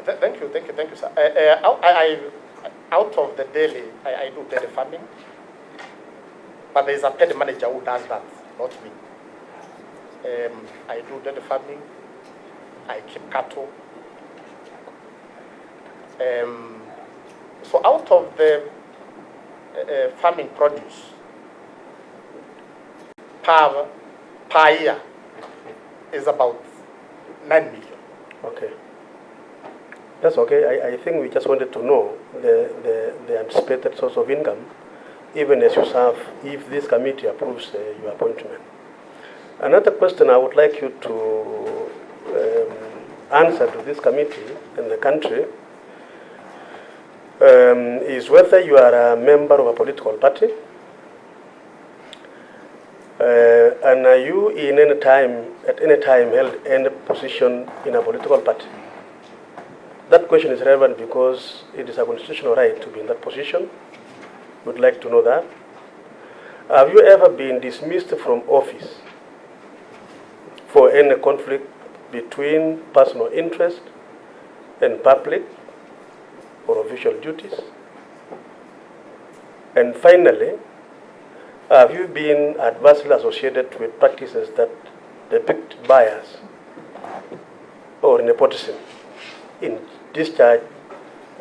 Thank you, sir. Out of the daily, I do daily farming, but there is a paid manager who does that, not me. I do daily farming. I keep cattle. So out of the farming produce per year is about 9 million. Okay. That's okay. I think we just wanted to know the anticipated source of income, even as you serve, if this committee approves your appointment. Another question I would like you to answer to this committee and the country is whether you are a member of a political party, and are you at any time held any position in a political party? That question is relevant because it is a constitutional right to be in that position. Would like to know that. Have you ever been dismissed from office for any conflict between personal interest and public or official duties? And finally, have you been adversely associated with practices that depict bias or nepotism in discharge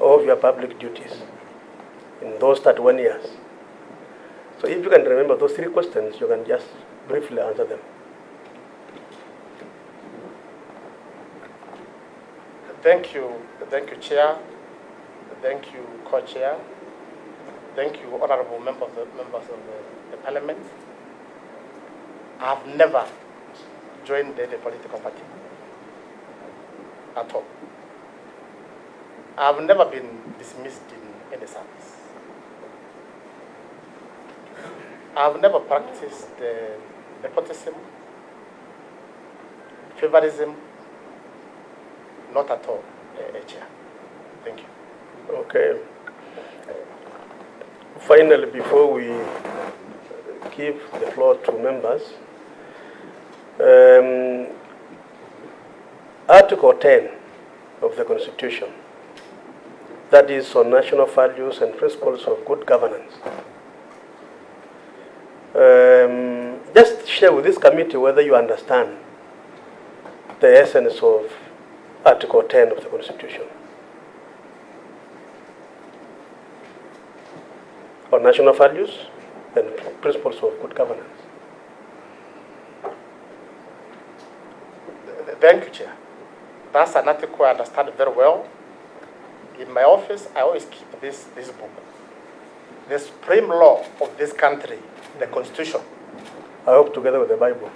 of your public duties in those 31 years? So if you can remember those 3 questions, you can just briefly answer them. Thank you, Chair. Thank you, Co-Chair. Thank you, honourable members of the Parliament. I have never joined any political party at all. I have never been dismissed in any service. I have never practiced nepotism, favorism, not at all, Chair. Thank you. Okay. Finally, before we give the floor to members, Article 10 of the Constitution, that is on national values and principles of good governance. Just share with this committee whether you understand the essence of Article 10 of the Constitution on national values and principles of good governance. Thank you, Chair. That's an article I understand very well. In my office, I always keep this book. The supreme law of this country, the Constitution. I hope together with the Bible.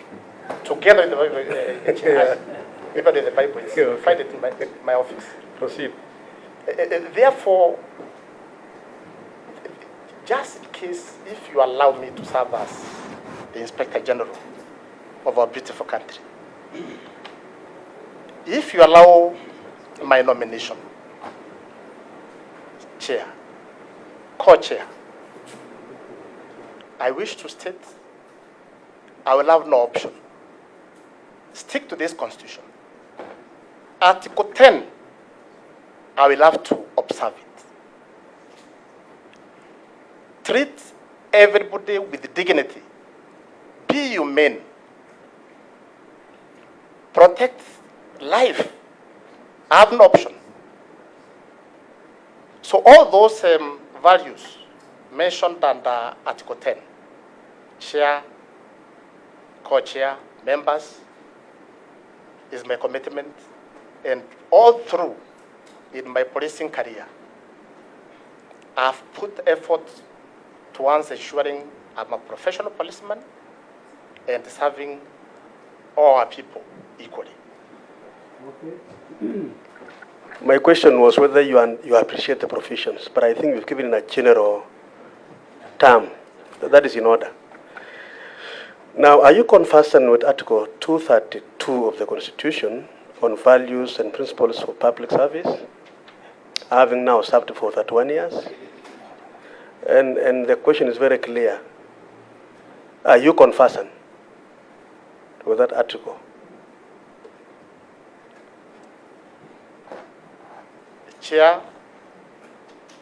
Together with the Bible, Chair. Even with the Bible, you find it in my office. Proceed. Therefore, just in case, if you allow me to serve as the Inspector General of our beautiful country, if you allow my nomination, Chair, Co-Chair, I wish to state I will have no option. Stick to this Constitution. Article 10, I will have to observe it. Treat everybody with dignity. Be humane. Protect life. I have no option. So all those values mentioned under Article 10, Chair, Co-Chair, members, is my commitment. And all through in my policing career, I've put effort towards ensuring I'm a professional policeman and serving all our people equally. Okay. My question was whether you appreciate the professions, but I think we've given a general term. That is in order. Now, are you conversant with Article 232 of the Constitution on values and principles of public service, having now served for 31 years? And the question is very clear. Are you conversant with that article? Chair,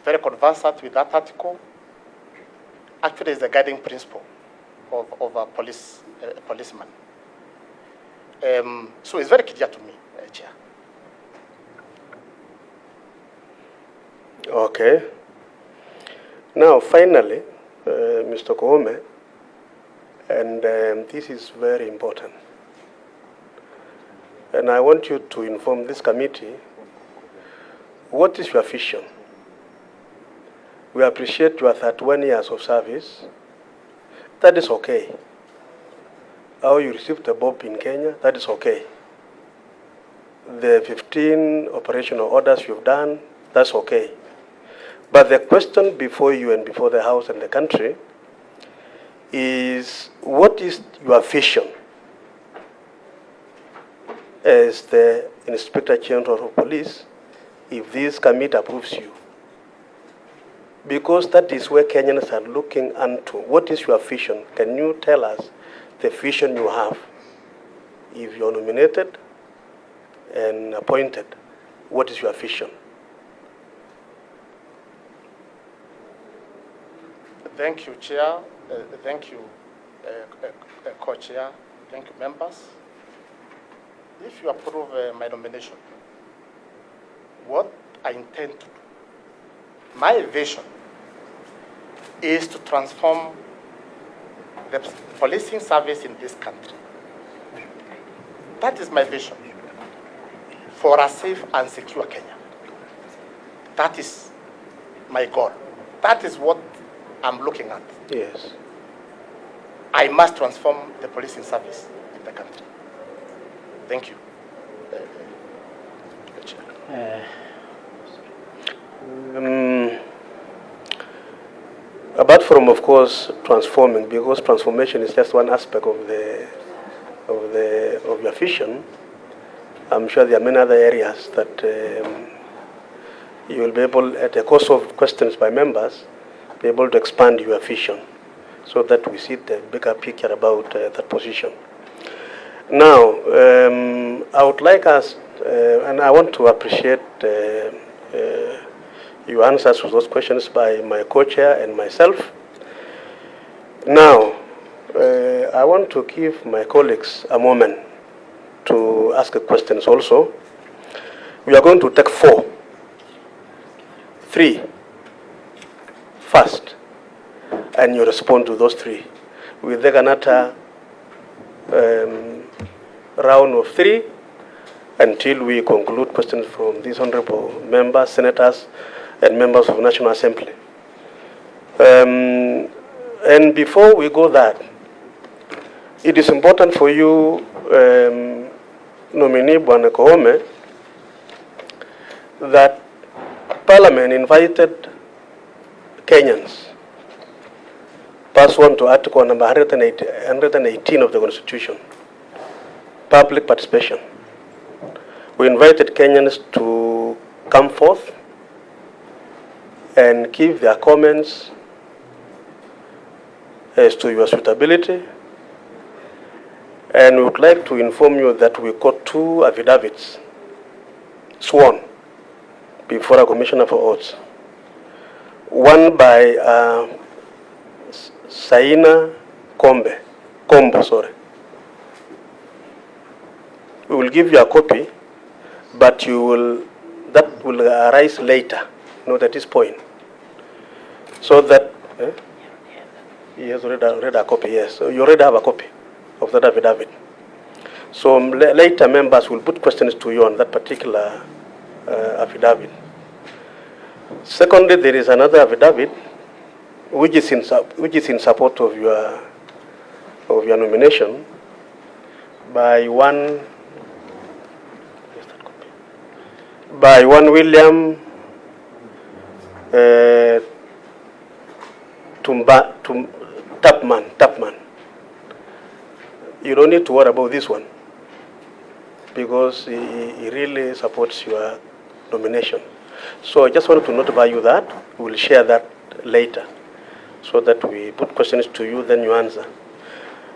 very conversant with that article. Actually, is the guiding principle of a policeman. So it's very clear to me, Chair. Okay. Now, finally, Mr. Koome, and this is very important. And I want you to inform this committee, what is your vision? We appreciate your 31 years of service. That is okay. How you received the Bob in Kenya, that is okay. The 15 operational orders you've done, that's okay. But the question before you and before the House and the country is, what is your vision as the Inspector General of Police if this committee approves you? Because that is where Kenyans are looking unto. What is your vision? Can you tell us the vision you have? If you're nominated and appointed, what is your vision? Thank you, Chair. Thank you, Co-Chair. Thank you, members. If you approve my nomination, what I intend to do, my vision is to transform the policing service in this country. That is my vision for a safe and secure Kenya. That is my goal. That is what I'm looking at. Yes. I must transform the policing service in the country. Thank you. Apart from, of course, transforming, because transformation is just one aspect of your vision, I'm sure there are many other areas that you will be able, at the course of questions by members, be able to expand your vision so that we see the bigger picture about that position. Now, I would like us, and I want to appreciate your answers to those questions by my co-chair and myself. Now, I want to give my colleagues a moment to ask questions also. We are going to take 3 first, and you respond to those 3. We'll take another round of 3 until we conclude questions from these honorable members, senators, and members of the National Assembly. And before we go that, it is important for you, nominee Bwana Koome, that Parliament invited Kenyans, pursuant to Article number 118 of the Constitution, public participation. We invited Kenyans to come forth and give their comments as to your suitability. And we would like to inform you that we got 2 affidavits sworn before a commissioner for oaths. One by Saina Kombo, sorry. We will give you a copy, but that will arise later, not at this point. So that, he has already a copy, yes. So you already have a copy of that affidavit. So later members will put questions to you on that particular affidavit. Secondly, there is another affidavit which is in support of your nomination by one William Tapman. You don't need to worry about this one because he really supports your nomination. So I just wanted to notify you that. We'll share that later so that we put questions to you, then you answer.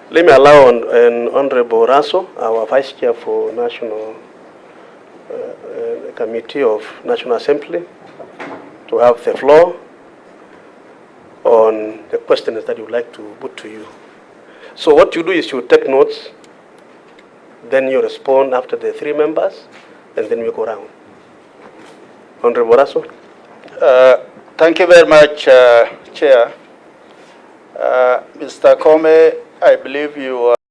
Let me allow an Honorable Raso, our Vice Chair for National Committee of National Assembly to have the floor on the questions that you would like to put to you. So what you do is you take notes, then you respond after the 3 members, and then we go round. Honorable Raso. Thank you very much, Chair. Mr. Koome, I believe you